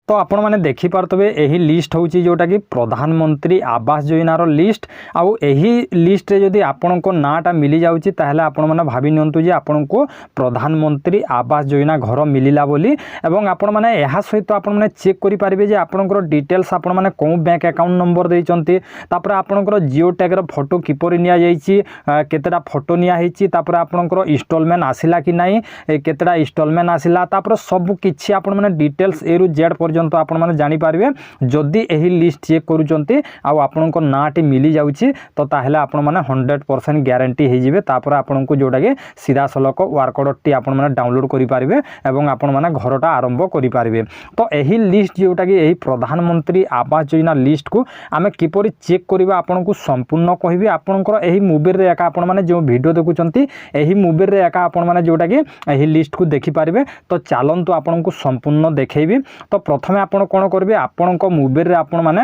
तो आपण मैंने देखिपे यही लिस्ट हूँ जोटा कि प्रधानमंत्री आवास योजनार लिस्ट आउ यही लिस्ट रे जदि आपण को नाटा मिली जाउची ताहले आपण माने भाबी नियंतु जे आपण को प्रधानमंत्री आवास योजना घर मिलिला बोली एवं आपण माने एहा सहित आपण माने चेक करि पारिबे जे आपणकर डिटेल्स आपण माने कोन बैंक अकाउंट नंबर देइचंती तापर आपणकर जियो टैग रो फोटो किपरि निया जाईची केतेटा फोटो निया हेची तापर आपणकर इंस्टॉलमेंट आसिला कि नाही केतेटा इंस्टॉलमेंट आसिला तापर सब किछि आपण माने डिटेल्स ए रु जेड पर्यंत आपण माने जानि पारिबे जदि एही लिस्ट चेक करूचंती आउ आपणकर नाटी मिली जाउची तो ताहले आपण माने 100% ग्यारंटी हे जिवे तापर आपण को जोटा के सीधा सलक वर्क ऑर्डर टी आपण माने डाउनलोड करि पारिबे एवं आपण माने घरटा आरंभ करि पारिबे। तो एही लिस्ट जोटा कि एही प्रधानमंत्री आवास योजना लिस्ट को आमे किपरि चेक करिबा आपण को संपूर्ण कहिबे आपणकर एही मोबाइल रे एका आपण माने जो वीडियो देखुचंती एही मोबाइल रे एका आपण माने जोटा कि एही लिस्ट को देखि पारिबे। तो चालंतु आपण को संपूर्ण देखैबी। तो प्रथमे आपण कोन करबे आपण को मोबाइल रे आपण माने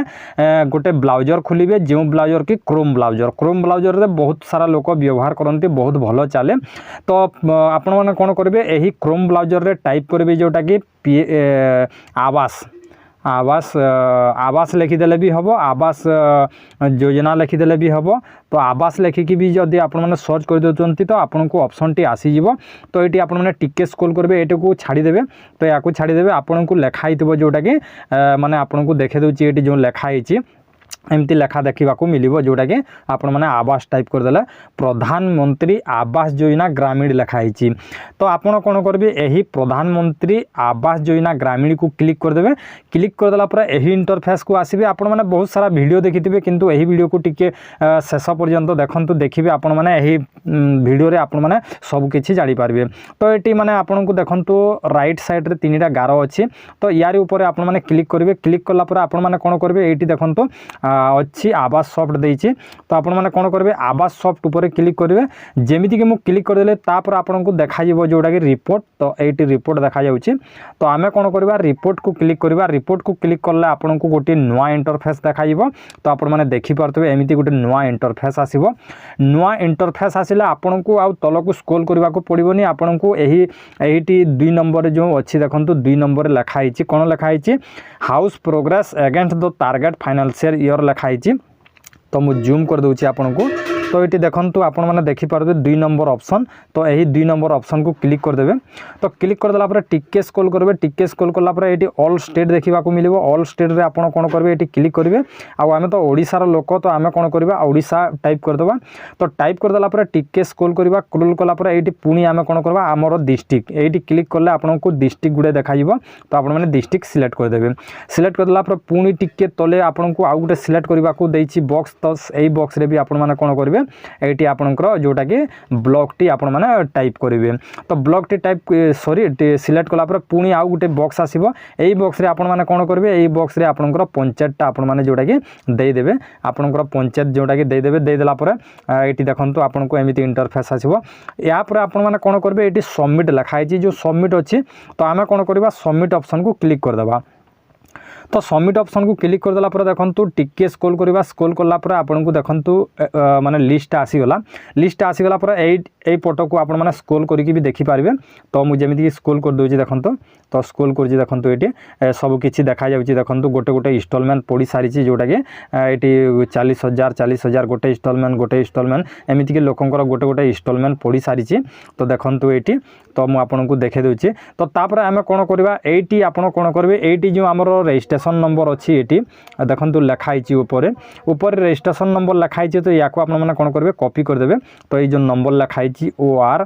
गोटे ब्राउजर खोलिबे जो ब्राउजर कि क्रोम ब्राउजर रे बहुत सारा लोक व्यवहार करते बहुत भल चले। तो आपण माने कोन करबे एही क्रोम ब्राउजर रे टाइप करबे जोटा कि आवास लिखिदेले भी हम आवास योजना लिखिदेले भी हम। तो आवास लिखिकी भी जदि आपण माने सर्च कर देउचंती तो आपण को ऑप्शन टी आसी जीवो। तो एटी आपण माने टिके स्क्रॉल करबे एटी को छाड़ी देबे। तो या को छाड़ी देबे आपण को लेखा हितबो जोटा कि माने आपण को देखे दउची एटी जो लेखा हिची एमती लेखा देखा मिलिबो जोटा कि आपण माने आवास टाइप कर देला प्रधानमंत्री आवास योजना ग्रामीण लेखा हिची। तो आपण कोन करबे एही प्रधानमंत्री आवास योजना ग्रामीण को क्लिक कर देबे। क्लिक कर देला पर एही इंटरफेस को आसीबे। आपण माने बहुत सारा वीडियो देखिथिबे किंतु एही वीडियो को टिके शेष पर्यंत देखंतु देखिबे आपण माने एही वीडियो रे आपण माने सब किछि जानि पारबे। तो एटी माने आपण को देखंतु राइट साइड रे तीनटा गारो अछि। तो यार ऊपर आपण माने क्लिक करबे। क्लिक करला पर आपण माने कोन करबे एटी देखंतु अच्छी आवास सॉफ्ट देइछि। तो आपण माने कोन करबे आवास सॉफ्ट ऊपर क्लिक करबे। जेमिति कि मु क्लिक कर देले तापर आपण को देखा जिवो जोटा कि रिपोर्ट। तो एटी रिपोर्ट देखा जाउछि। तो आमे कोन करबा रिपोर्ट को क्लिक करबा। रिपोर्ट को क्लिक करले आपण को गोटे नवा इंटरफेस देखा जिवो। तो आपण माने देखि पारतबे एमिति गोटे नवा इंटरफेस आसीबो। नवा इंटरफेस आसिला आपण को आउ तलकु स्क्रॉल करबा को पड़िबोनी। आपण को एहीटी 2 नंबर जो अछि देखंतु 2 नंबर लेखा हिची। कोन लेखा हिची house progress against the target financial year लेखा हिची। तो मु जूम कर दूची आपण को। तो ये देखंतु आपण माने देखि पारबे 2 नंबर ऑप्शन। तो यही 2 नंबर ऑप्शन को क्लिक कर देबे। तो क्लिक कर देला पर टिके स्क्रॉल करबे। टिके स्क्रॉल करला पर एटी ऑल स्टेट देखिबा को मिलिबो। ऑल स्टेट रे आपण कोन करबे एटी क्लिक करबे। आ आमे तो ओडिसा रो लोक तो आमे कोन करबा ओडिसा टाइप कर देबा। तो टाइप कर देला पर टिके स्क्रॉल करबा। स्क्रॉल करला पर एटी पुनी आमे कोन करबा हमरो डिस्ट्रिक्ट एटी क्लिक करले आपण को डिस्ट्रिक्ट गुडे देखा जिवो। तो आपण माने डिस्ट्रिक्ट सिलेक्ट कर देबे। सिलेक्ट कर देला पर पुनी टिके तले आपण को आ गुटे सिलेक्ट करबा को देछि बॉक्स। तो एई बॉक्स रे भी आपण माने कोन करबे एटी आपणकर जोटा कि ब्लॉक टी आपण माने टाइप करिवे। तो ब्लॉक टी टाइप सिलेक्ट कला पर पुनी आउ गुटे बॉक्स आसीबो। एई बॉक्स रे आपण माने कोन करबे एई बॉक्स रे आपणकर पंचायतटा आपण माने जोटा कि देई देबे। आपणकर पंचायत जोटा कि देई देबे। देई देला पर एटी देखंतु आपण को एमिति इंटरफेस आसीबो। या पर आपण माने कोन करबे एटी सबमिट लिखा हिची। जो सबमिट अछि तो आमे कोन करबा सबमिट ऑप्शन को क्लिक कर देबा। तो सबमिट ऑप्शन को क्लिक कर देला पर देखंतु टिके स्क्रॉल करबा। स्क्रॉल करला पर आपण को देखंतु माने लिस्ट आसीगला। लिस्ट आसीगला पर एई फोटो को आपण माने स्क्रॉल करिकि भी देखि पारिबे। तो मु जेमिति स्क्रॉल कर दोछि देखंतु। तो स्क्रॉल करछि देखंतु एटी सब किछि देखा जाउछि। देखंतु गोटे गोटे इंस्टॉलमेंट पड़ी सारिछि जोटा कि एटी 40,000 गोटे इंस्टॉलमेंट एमिति कि लोकंकर गोटे गोटे इंस्टॉलमेंट पड़ी सारिछि। तो देखंतु एटी तो मु आपण को देखे दोछि। तो तापर आमे कोन करबा एटी आपण कोन करबे एटी जो हमरो रजिस्ट्रेशन नंबर अछि एटी देखंतु लेखा हिची ऊपर रजिस्ट्रेशन नंबर लेखा हिची। तो याको आपण माने कोन करबे कॉपी कर देबे। तो ए जो नंबर लेखा हिची OR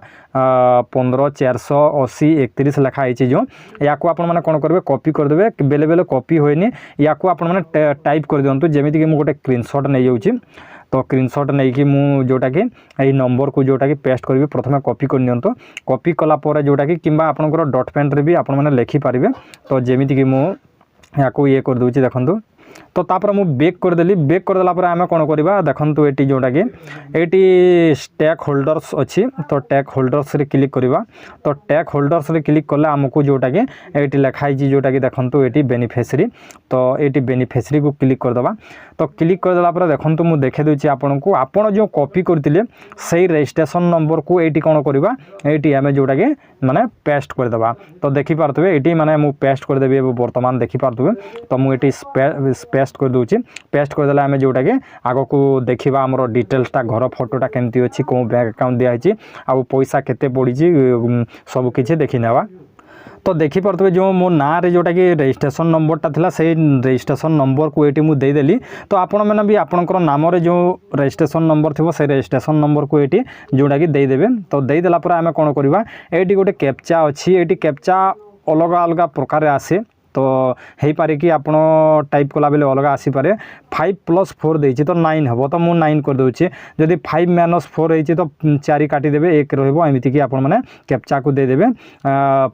15,480,31 लेखा हिची जो याको आपण माने कोन करबे कॉपी कर देबे। बेले बेले कॉपी होइनी याको आपण माने टाइप कर दियंतु। जेमिति कि मु गोटे स्क्रीनशॉट नै जाउची। तो स्क्रीनशॉट नहीं कि मु जोटा कि एई नंबर को जोटा कि पेस्ट करिवे। प्रथमे कॉपी कर नियंतो। कॉपी कला पर जोटा कि किंबा आपनकर डॉट पेन रे भी आपण माने लिखि पारिबे। तो जेमिति कि मु याको ये कर दोछि देखंतु। तो तापर मु बेक करदेली बेक करदेला पर आम कौन करवा देखो ये जोटा कि ये स्टेक होल्डर्स अच्छी तो टेक होल्डर्स रे क्लिक करवा तो टेक होल्डर्स रे क्लिक कले आमको जोटा कि ये लिखाई जोटा कि देखो ये बेनिफिशियरी तो ये बेनिफिशियरी को क्लिक करदे तो क्लिक करदेला पर देखो मुझे देखे दूसरी आपन को आपड़ जो कॉपी करते से रजिस्ट्रेशन नंबर को ये कौन करवा ये आम जोटा कि माने पेस्ट करदे तो देखिपे ये माने मु पेस्ट करदेवी बर्तमान देखिपे तो मुझे पेस्ट कर दूची पेस्ट करदेला आम जोटा कि आग को देखा आम डिटेल्सटा घर फोटोटा केमती अच्छी कौ बैंक अकाउंट दिखाई आउ पैसा केते पड़ी सबकि देखी नेवा तो देखिपे जो मो ना रे जोटा कि रजिस्ट्रेशन नंबरटा थिला से रजिस्ट्रेशन नंबर को ये मुझे देदेली तो आपण मैंने भी आपणकर नाम रे जो रजिस्ट्रेशन नंबर थी से रजिस्ट्रेशन नंबर को ये जोटा कि देदेवे तो देदेला आम कौन करवा ये गोटे कैप्चा अच्छी ये कैप्चा अलग अलग प्रकार आसे तो हो पारे कि आपण टाइप कला बेले अलग आसीपे 5+4 देती तो 9 हम तो मुझे 9 कर दूसरी जदि 5-4 होती तो 4 काटिदेवे 1 रमती कि आपण मैंने कैप्चा को देदेवे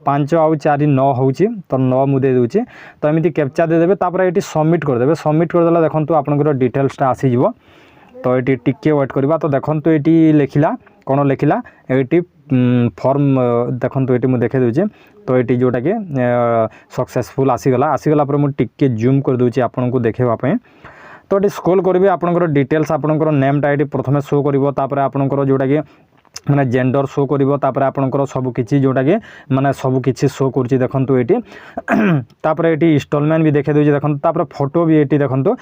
5 आउ 4 9 हो तो 9 मुझे दे दूसरी तो एमती कैप्चा देदेवे ये सबमिट करदेवे सबमिट करदेला देखो आपंकर डिटेल्सटा आसीज तो ये टिके वेट करवा तो देखो ये लिखला कौन लिखला ये फॉर्म देखो ये मुझे देखे दूसरी तो ये जोटा कि सक्सेसफुल आसीगला पर मुझे टिके जूम कर दूसरी आपन को देखापी तो ये स्क्रॉल करेंगे आपंकर डिटेल्स आपंकर नेमटा ये प्रथम शो कर आपंकर जोटा कि माने जेंडर शो करिवो तापर आपनकर सब किछि जोटा कि माने सब किछि शो करछि देखंतु एटी तापर एटी इंस्टॉलमेंट भी देखे दोछि देखंतु तापर फोटो भी एटी देखंतु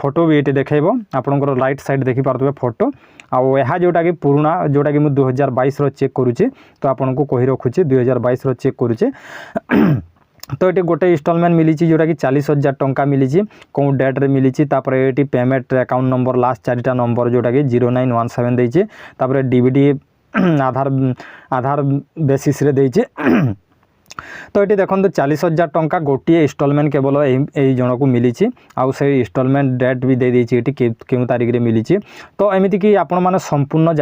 फोटो भी एटी देखाइबो आपनकर राइट साइड देखि पारतबे फोटो आउ यह जोटा कि पुराना जोटा कि 2022 रो चेक करूछि तो आपन को कहि रखुछि 2022 रो चेक करूछि तो ये गोटे इंस्टॉलमेंट मिली जोटा कि 40,000 टंका मिली कौन डेट रे मिली ये पेमेंट अकाउंट नंबर लास्ट 4टा नंबर जोटा कि 0917 देछि तापर डीबीडी आधार बेसिस रे देछि तो ये देखो 40,000 टंका गोटे इंस्टॉलमेंट केवल यही जन को मिली आउ से इंस्टॉलमेंट डेट भी दे देछि क्यों तारीख रे मिली तो एमती कि आपण माने संपूर्ण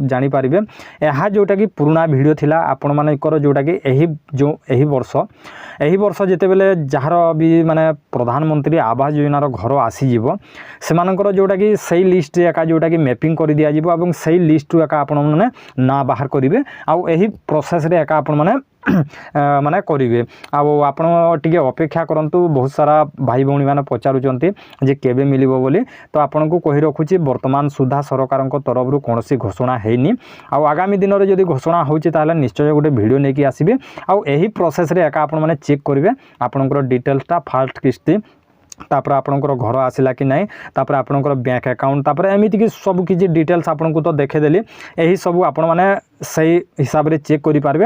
जानी पारिबे यह जोटा कि पुराना वीडियो थिला आपण मानकर जोटा कि यही वर्ष जितेबले जार भी माने प्रधानमंत्री आवास योजनार घर आसीजिवो सेमानकर जोटा कि सही लिस्ट एका जोटा कि मैपिंग कर दिया जिवो एवं सही लिस्ट एका आपण माने ना बाहर करिवे आउ एही प्रोसेस रे एका आपण माने माने करेंगे आपण टिके अपेक्षा करंतु बहुत सारा भाई भौणी मैंने पचारुचंती जे केबे मिलिबो बोली तो आपन को कहि रखुची वर्तमान सुधा सरकार तरफ कौन घोषणा हैनी आगामी दिन में जदि घोषणा होची ताहले निश्चय गोटे वीडियो लेके आसीबे यही प्रोसेस रे एका आपण माने चेक करेंगे आपनकर डिटेल्सटा फास्ट किस्ती तापर आपनकर घर आसिला कि नहीं तापर आपनकर बैंक अकाउंट तापर एमिति कि सब किछि डिटेल्स आपन को तो देखेदेली यही सब आपण माने सही हिसाब रे चेक करि पारबे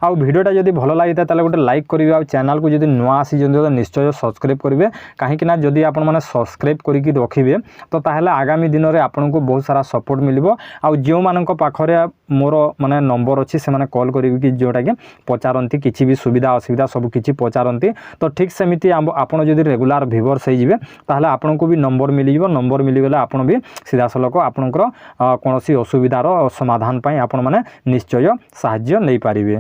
आ वीडियोटा जदि भलो लागिता ताले गोटे लाइक करिवे आ चैनल को जदि नुआ आसी जंदो तो निश्चय सब्सक्राइब करिवे काहे कि ना जदि आपण माने सब्सक्राइब करिकि रखिबे तो ताहले आगामी दिन रे आपण को बहुत सारा सपोर्ट मिलिबो आ जो मानक पाखरे मोर माने नंबर अछि से माने कॉल करिवे कि जोटा कि पचारंती किछि भी सुविधा असुविधा सब किछि पचारंती तो ठीक सेमिति आपण जदि रेगुलर व्यूअर्स हो जिवे ताहले आपण को भी नंबर मिलिबो नंबर मिलिगले आपण भी सीधा सलक आपनकर कोनोसी असुविधार समाधान पई आपण माने निश्चय साहाय्य नहीं पारिबे।